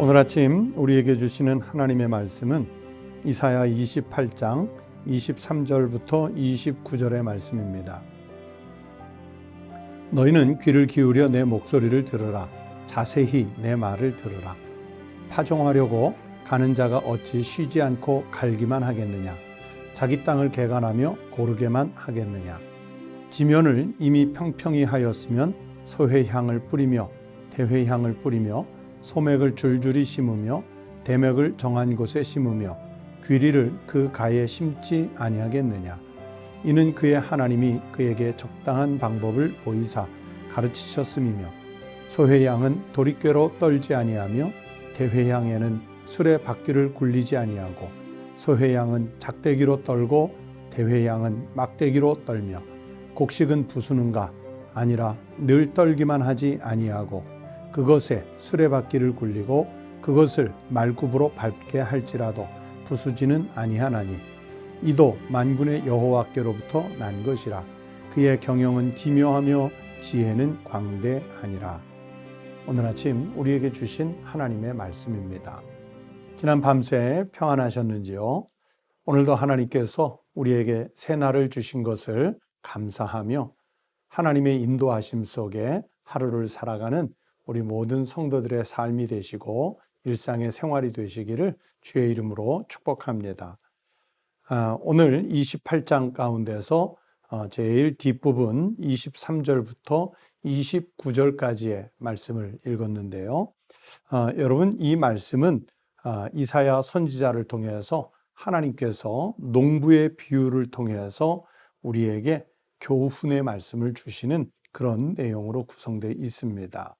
오늘 아침 우리에게 주시는 하나님의 말씀은 이사야 28장 23절부터 29절의 말씀입니다. 너희는 귀를 기울여 내 목소리를 들으라. 자세히 내 말을 들으라. 파종하려고 가는 자가 어찌 쉬지 않고 갈기만 하겠느냐. 자기 땅을 개간하며 고르게만 하겠느냐. 지면을 이미 평평히 하였으면 소회향을 뿌리며 대회향을 뿌리며 소맥을 줄줄이 심으며 대맥을 정한 곳에 심으며 귀리를 그 가에 심지 아니하겠느냐. 이는 그의 하나님이 그에게 적당한 방법을 보이사 가르치셨음이며 소회향은 도리꾀로 떨지 아니하며 대회향에는 술의 바퀴를 굴리지 아니하고 소회향은 작대기로 떨고 대회향은 막대기로 떨며 곡식은 부수는가 아니라 늘 떨기만 하지 아니하고 그것에 수레바퀴를 굴리고 그것을 말굽으로 밟게 할지라도 부수지는 아니하나니 이도 만군의 여호와께로부터 난 것이라. 그의 경영은 기묘하며 지혜는 광대하니라. 오늘 아침 우리에게 주신 하나님의 말씀입니다. 지난 밤새 평안하셨는지요? 오늘도 하나님께서 우리에게 새날을 주신 것을 감사하며 하나님의 인도하심 속에 하루를 살아가는 우리 모든 성도들의 삶이 되시고 일상의 생활이 되시기를 주의 이름으로 축복합니다. 오늘 28장 가운데서 제일 뒷부분 23절부터 29절까지의 말씀을 읽었는데요. 여러분, 이 말씀은 이사야 선지자를 통해서 하나님께서 농부의 비유를 통해서 우리에게 교훈의 말씀을 주시는 그런 내용으로 구성되어 있습니다.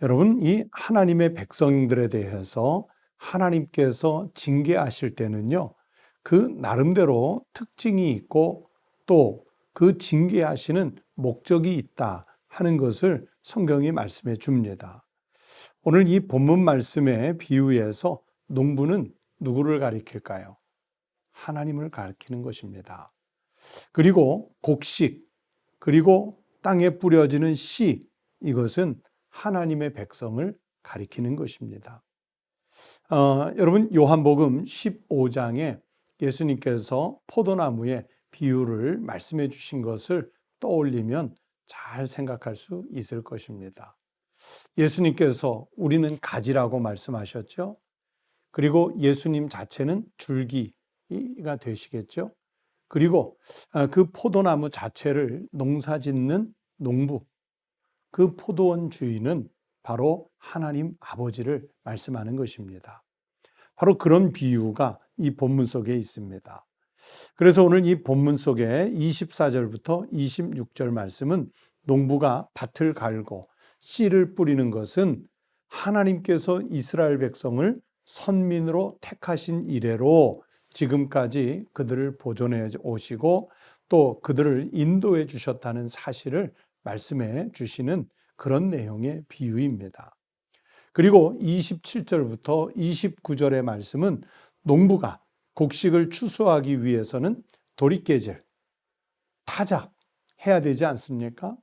여러분, 이 하나님의 백성들에 대해서 하나님께서 징계하실 때는요, 그 나름대로 특징이 있고 또 그 징계하시는 목적이 있다 하는 것을 성경이 말씀해 줍니다. 오늘 이 본문 말씀의 비유에서 농부는 누구를 가리킬까요? 하나님을 가리키는 것입니다. 그리고 곡식, 그리고 땅에 뿌려지는 씨, 이것은 하나님의 백성을 가리키는 것입니다. 여러분, 요한복음 15장에 예수님께서 포도나무의 비유를 말씀해 주신 것을 떠올리면 잘 생각할 수 있을 것입니다. 예수님께서 우리는 가지라고 말씀하셨죠. 그리고 예수님 자체는 줄기가 되시겠죠. 그리고 그 포도나무 자체를 농사짓는 농부, 그 포도원 주인은 바로 하나님 아버지를 말씀하는 것입니다. 바로 그런 비유가 이 본문 속에 있습니다. 그래서 오늘 이 본문 속에 24절부터 26절 말씀은 농부가 밭을 갈고 씨를 뿌리는 것은 하나님께서 이스라엘 백성을 선민으로 택하신 이래로 지금까지 그들을 보존해 오시고 또 그들을 인도해 주셨다는 사실을 말씀해 주시는 그런 내용의 비유입니다. 그리고 27절부터 29절의 말씀은 농부가 곡식을 추수하기 위해서는 도리깨질, 타작 해야 되지 않습니까?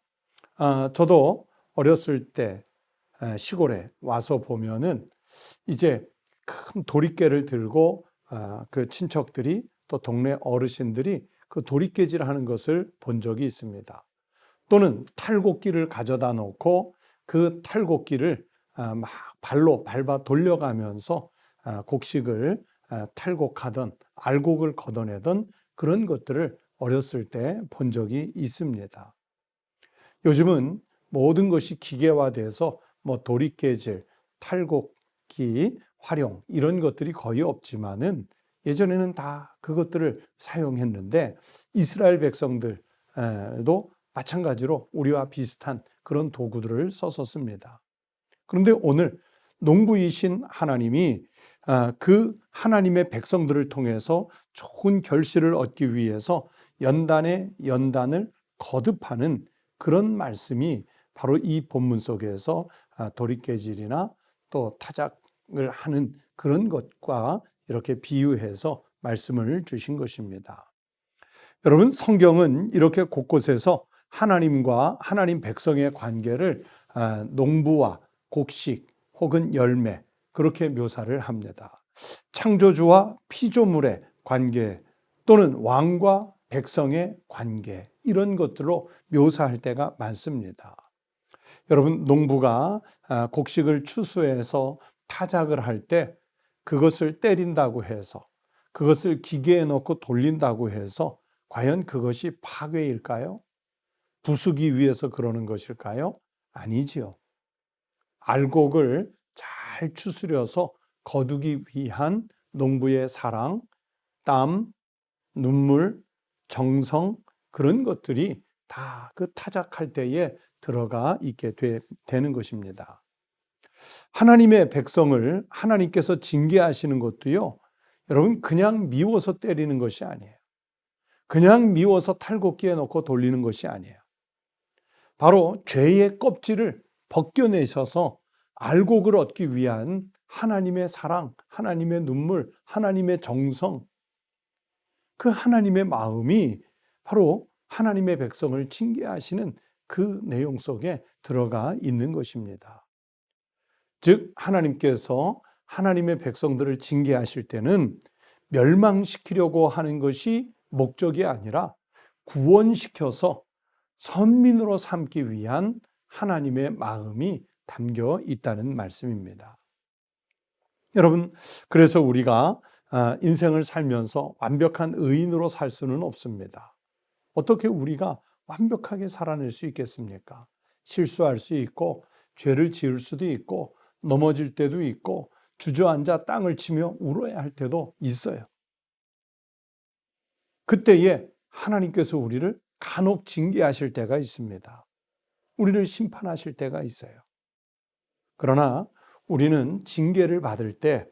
저도 어렸을 때 시골에 와서 보면은 이제 큰 도리깨를 들고 그 친척들이 또 동네 어르신들이 그 도리깨질 하는 것을 본 적이 있습니다. 또는 탈곡기를 가져다 놓고 그 탈곡기를 막 발로 밟아 돌려가면서 곡식을 탈곡하던 알곡을 걷어내던 그런 것들을 어렸을 때 본 적이 있습니다. 요즘은 모든 것이 기계화돼서 도리깨질, 탈곡기 활용 이런 것들이 거의 없지만은 예전에는 다 그것들을 사용했는데 이스라엘 백성들도 마찬가지로 우리와 비슷한 그런 도구들을 썼었습니다. 그런데 오늘 농부이신 하나님이 그 하나님의 백성들을 통해서 좋은 결실을 얻기 위해서 연단에 연단을 거듭하는 그런 말씀이 바로 이 본문 속에서 도리깨질이나 또 타작을 하는 그런 것과 이렇게 비유해서 말씀을 주신 것입니다. 여러분, 성경은 이렇게 곳곳에서 하나님과 하나님 백성의 관계를 농부와 곡식 혹은 열매 그렇게 묘사를 합니다. 창조주와 피조물의 관계 또는 왕과 백성의 관계, 이런 것들로 묘사할 때가 많습니다. 여러분, 농부가 곡식을 추수해서 타작을 할 때 그것을 때린다고 해서, 그것을 기계에 넣고 돌린다고 해서 과연 그것이 파괴일까요? 부수기 위해서 그러는 것일까요? 아니지요. 알곡을 잘 추스려서 거두기 위한 농부의 사랑, 땀, 눈물, 정성, 그런 것들이 다 그 타작할 때에 들어가 있게 되는 것입니다. 하나님의 백성을 하나님께서 징계하시는 것도요, 여러분, 그냥 미워서 때리는 것이 아니에요. 그냥 미워서 탈곡기에 넣고 돌리는 것이 아니에요. 바로 죄의 껍질을 벗겨내셔서 알곡을 얻기 위한 하나님의 사랑, 하나님의 눈물, 하나님의 정성, 그 하나님의 마음이 바로 하나님의 백성을 징계하시는 그 내용 속에 들어가 있는 것입니다. 즉, 하나님께서 하나님의 백성들을 징계하실 때는 멸망시키려고 하는 것이 목적이 아니라 구원시켜서 선민으로 삼기 위한 하나님의 마음이 담겨 있다는 말씀입니다. 여러분, 그래서 우리가 인생을 살면서 완벽한 의인으로 살 수는 없습니다. 어떻게 우리가 완벽하게 살아낼 수 있겠습니까? 실수할 수 있고, 죄를 지을 수도 있고, 넘어질 때도 있고, 주저앉아 땅을 치며 울어야 할 때도 있어요. 그때에 하나님께서 우리를 간혹 징계하실 때가 있습니다. 우리를 심판하실 때가 있어요. 그러나 우리는 징계를 받을 때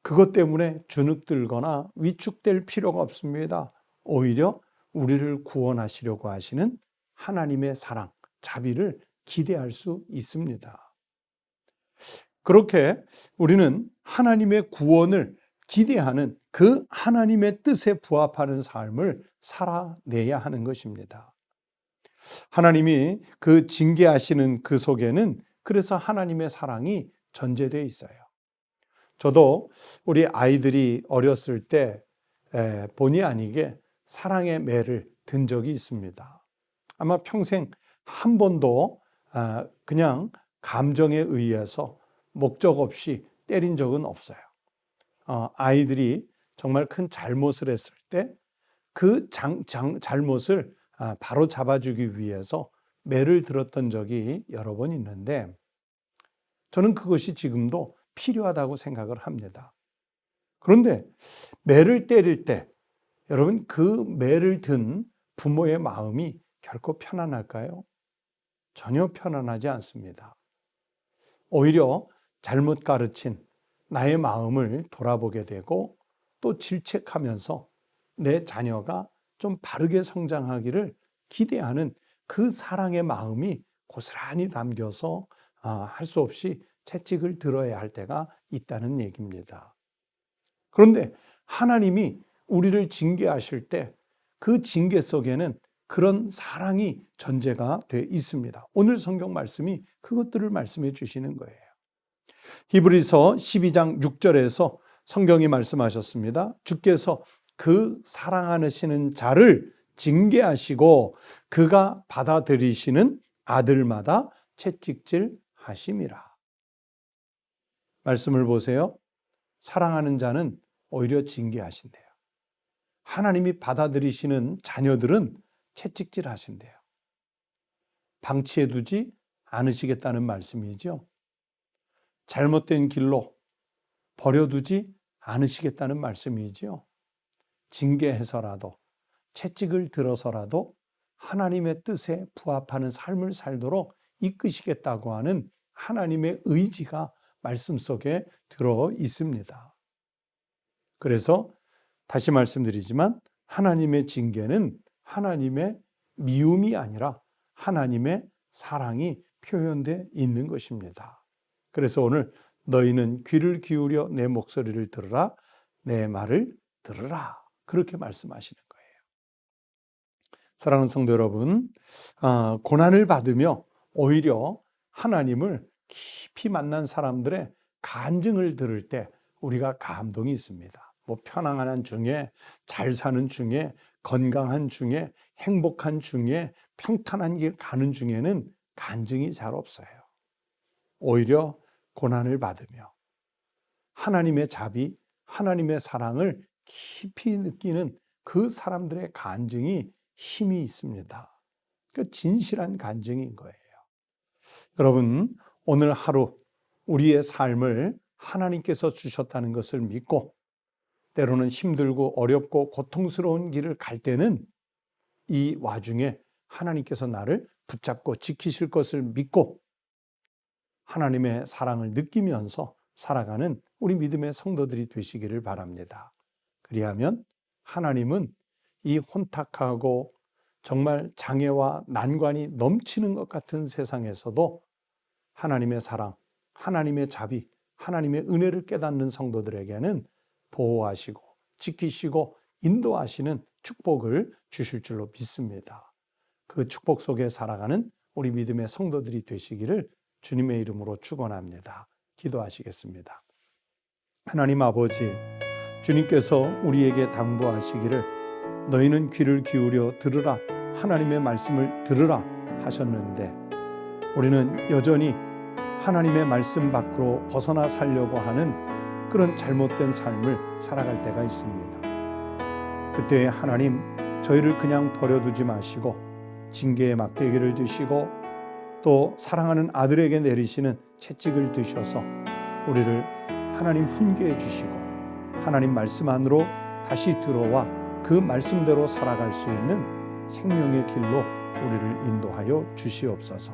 그것 때문에 주눅들거나 위축될 필요가 없습니다. 오히려 우리를 구원하시려고 하시는 하나님의 사랑, 자비를 기대할 수 있습니다. 그렇게 우리는 하나님의 구원을 기대하는 그 하나님의 뜻에 부합하는 삶을 살아내야 하는 것입니다. 하나님이 그 징계하시는 그 속에는 그래서 하나님의 사랑이 전제되어 있어요. 저도 우리 아이들이 어렸을 때 본의 아니게 사랑의 매를 든 적이 있습니다. 아마 평생 한 번도 그냥 감정에 의해서 목적 없이 때린 적은 없어요. 아이들이 정말 큰 잘못을 했을 때 그 잘못을 바로 잡아주기 위해서 매를 들었던 적이 여러 번 있는데, 저는 그것이 지금도 필요하다고 생각을 합니다. 그런데 매를 때릴 때 여러분, 그 매를 든 부모의 마음이 결코 편안할까요? 전혀 편안하지 않습니다. 오히려 잘못 가르친 나의 마음을 돌아보게 되고 또 질책하면서 내 자녀가 좀 바르게 성장하기를 기대하는 그 사랑의 마음이 고스란히 담겨서 할 수 없이 채찍을 들어야 할 때가 있다는 얘기입니다. 그런데 하나님이 우리를 징계하실 때 그 징계 속에는 그런 사랑이 전제가 돼 있습니다. 오늘 성경 말씀이 그것들을 말씀해 주시는 거예요. 히브리서 12장 6절에서 성경이 말씀하셨습니다. 주께서 그 사랑하시는 자를 징계하시고 그가 받아들이시는 아들마다 채찍질 하심이라. 말씀을 보세요. 사랑하는 자는 오히려 징계하신대요. 하나님이 받아들이시는 자녀들은 채찍질 하신대요. 방치해두지 않으시겠다는 말씀이죠. 잘못된 길로 버려두지 않으시겠다는 말씀이죠. 징계해서라도 채찍을 들어서라도 하나님의 뜻에 부합하는 삶을 살도록 이끄시겠다고 하는 하나님의 의지가 말씀 속에 들어 있습니다. 그래서 다시 말씀드리지만 하나님의 징계는 하나님의 미움이 아니라 하나님의 사랑이 표현되어 있는 것입니다. 그래서 오늘 너희는 귀를 기울여 내 목소리를 들으라, 내 말을 들으라, 그렇게 말씀하시는 거예요. 사랑하는 성도 여러분, 고난을 받으며 오히려 하나님을 깊이 만난 사람들의 간증을 들을 때 우리가 감동이 있습니다. 뭐 편안한 중에, 잘 사는 중에, 건강한 중에, 행복한 중에, 평탄한 길 가는 중에는 간증이 잘 없어요. 오히려 고난을 받으며 하나님의 자비, 하나님의 사랑을 깊이 느끼는 그 사람들의 간증이 힘이 있습니다. 그 진실한 간증인 거예요. 여러분, 오늘 하루 우리의 삶을 하나님께서 주셨다는 것을 믿고 때로는 힘들고 어렵고 고통스러운 길을 갈 때는 이 와중에 하나님께서 나를 붙잡고 지키실 것을 믿고 하나님의 사랑을 느끼면서 살아가는 우리 믿음의 성도들이 되시기를 바랍니다. 그리하면 하나님은 이 혼탁하고 정말 장애와 난관이 넘치는 것 같은 세상에서도 하나님의 사랑, 하나님의 자비, 하나님의 은혜를 깨닫는 성도들에게는 보호하시고 지키시고 인도하시는 축복을 주실 줄로 믿습니다. 그 축복 속에 살아가는 우리 믿음의 성도들이 되시기를 주님의 이름으로 축원합니다. 기도하시겠습니다. 하나님 아버지, 주님께서 우리에게 당부하시기를 너희는 귀를 기울여 들으라, 하나님의 말씀을 들으라 하셨는데 우리는 여전히 하나님의 말씀 밖으로 벗어나 살려고 하는 그런 잘못된 삶을 살아갈 때가 있습니다. 그때 하나님, 저희를 그냥 버려두지 마시고 징계의 막대기를 드시고 또 사랑하는 아들에게 내리시는 채찍을 드셔서 우리를 하나님 훈계해 주시고 하나님 말씀 안으로 다시 들어와 그 말씀대로 살아갈 수 있는 생명의 길로 우리를 인도하여 주시옵소서.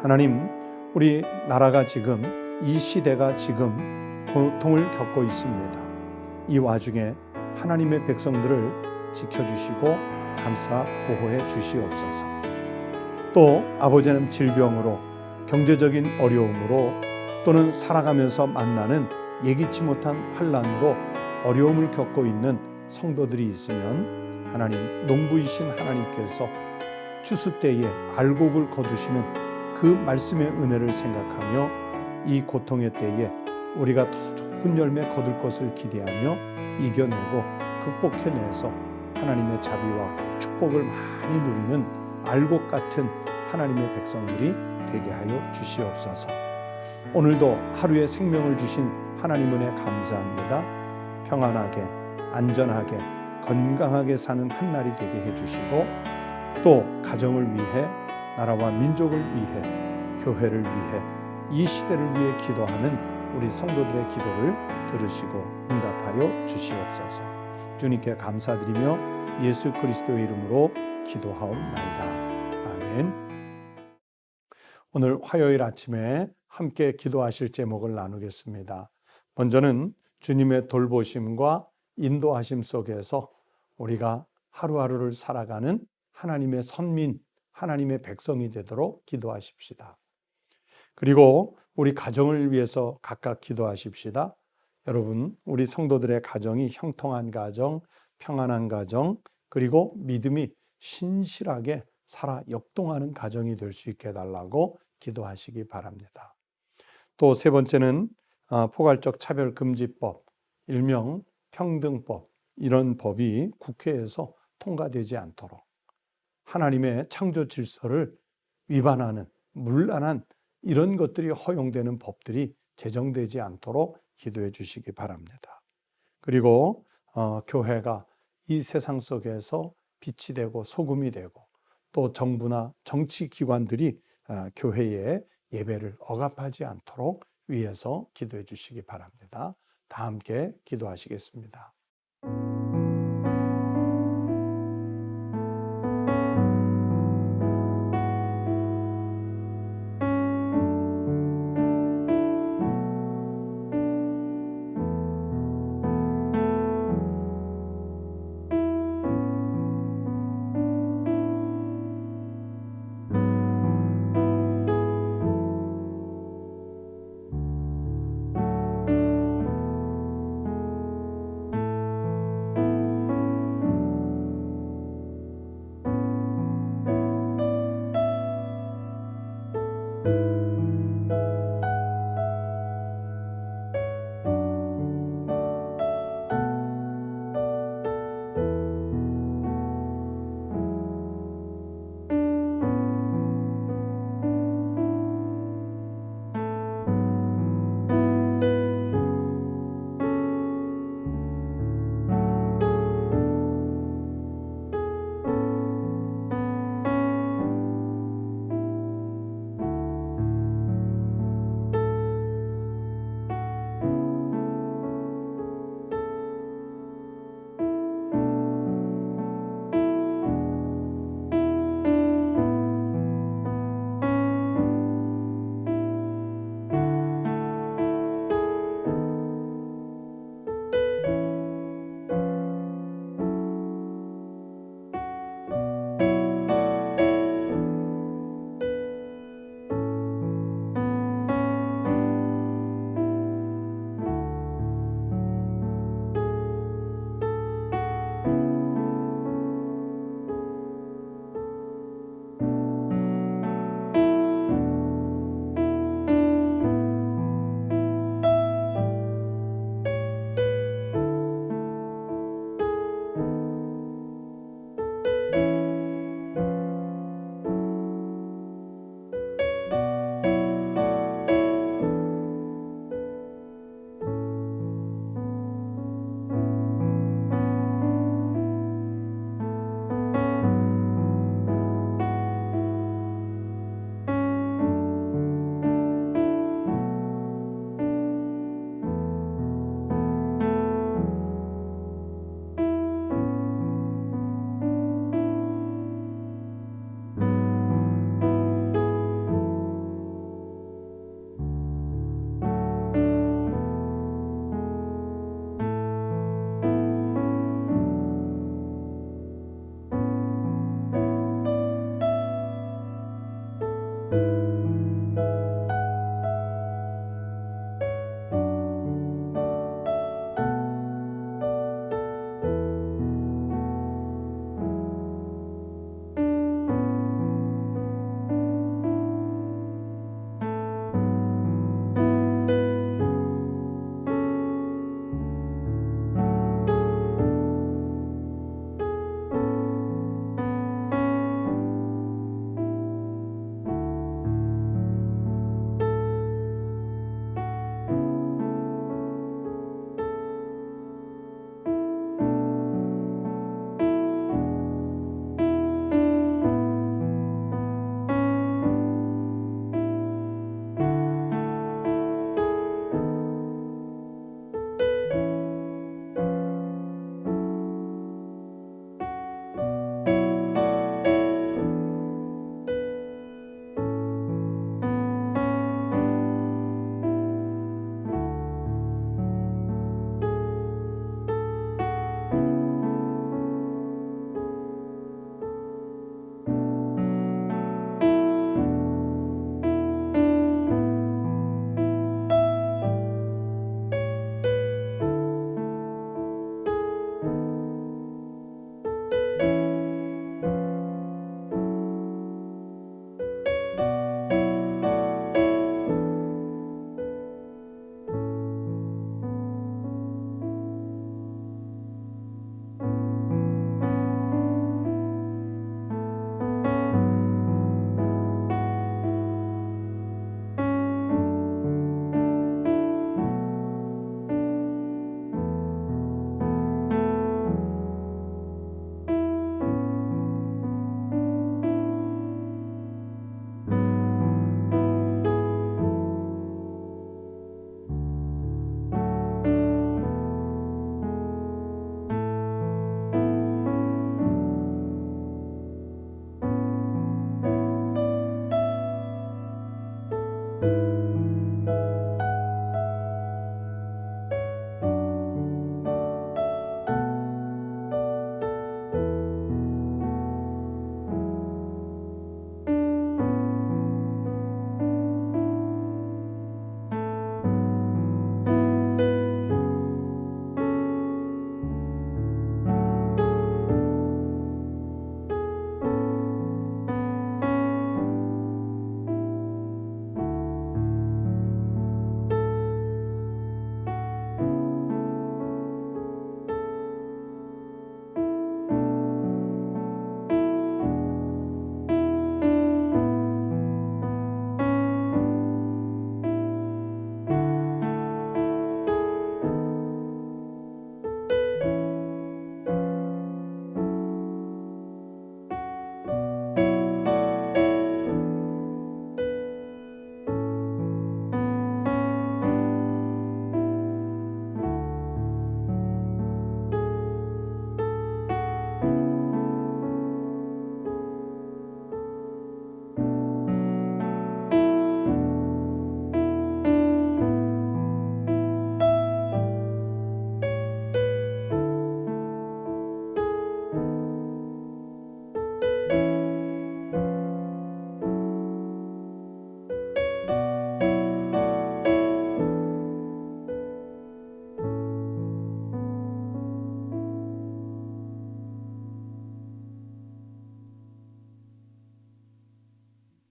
하나님, 우리 나라가 지금, 이 시대가 지금 고통을 겪고 있습니다. 이 와중에 하나님의 백성들을 지켜주시고 감싸 보호해 주시옵소서. 또 아버지는 질병으로, 경제적인 어려움으로 또는 살아가면서 만나는 예기치 못한 환난으로 어려움을 겪고 있는 성도들이 있으면 하나님, 농부이신 하나님께서 추수 때에 알곡을 거두시는 그 말씀의 은혜를 생각하며 이 고통의 때에 우리가 더 좋은 열매 거둘 것을 기대하며 이겨내고 극복해내서 하나님의 자비와 축복을 많이 누리는 알곡 같은 하나님의 백성들이 되게 하여 주시옵소서. 오늘도 하루의 생명을 주신 하나님 은혜 감사합니다. 평안하게, 안전하게, 건강하게 사는 한 날이 되게 해주시고 또 가정을 위해, 나라와 민족을 위해, 교회를 위해, 이 시대를 위해 기도하는 우리 성도들의 기도를 들으시고 응답하여 주시옵소서. 주님께 감사드리며 예수 그리스도의 이름으로 기도하옵나이다. 아멘. 오늘 화요일 아침에 함께 기도하실 제목을 나누겠습니다. 먼저는 주님의 돌보심과 인도하심 속에서 우리가 하루하루를 살아가는 하나님의 선민, 하나님의 백성이 되도록 기도하십시다. 그리고 우리 가정을 위해서 각각 기도하십시다. 여러분, 우리 성도들의 가정이 형통한 가정, 평안한 가정, 그리고 믿음이 신실하게 살아 역동하는 가정이 될 수 있게 해달라고 기도하시기 바랍니다. 또 세 번째는 포괄적 차별금지법, 일명 평등법, 이런 법이 국회에서 통과되지 않도록 하나님의 창조 질서를 위반하는 문란한 이런 것들이 허용되는 법들이 제정되지 않도록 기도해 주시기 바랍니다. 그리고 교회가 이 세상 속에서 빛이 되고 소금이 되고 또 정부나 정치기관들이 교회의 예배를 억압하지 않도록 위해서 기도해 주시기 바랍니다. 다 함께 기도하시겠습니다.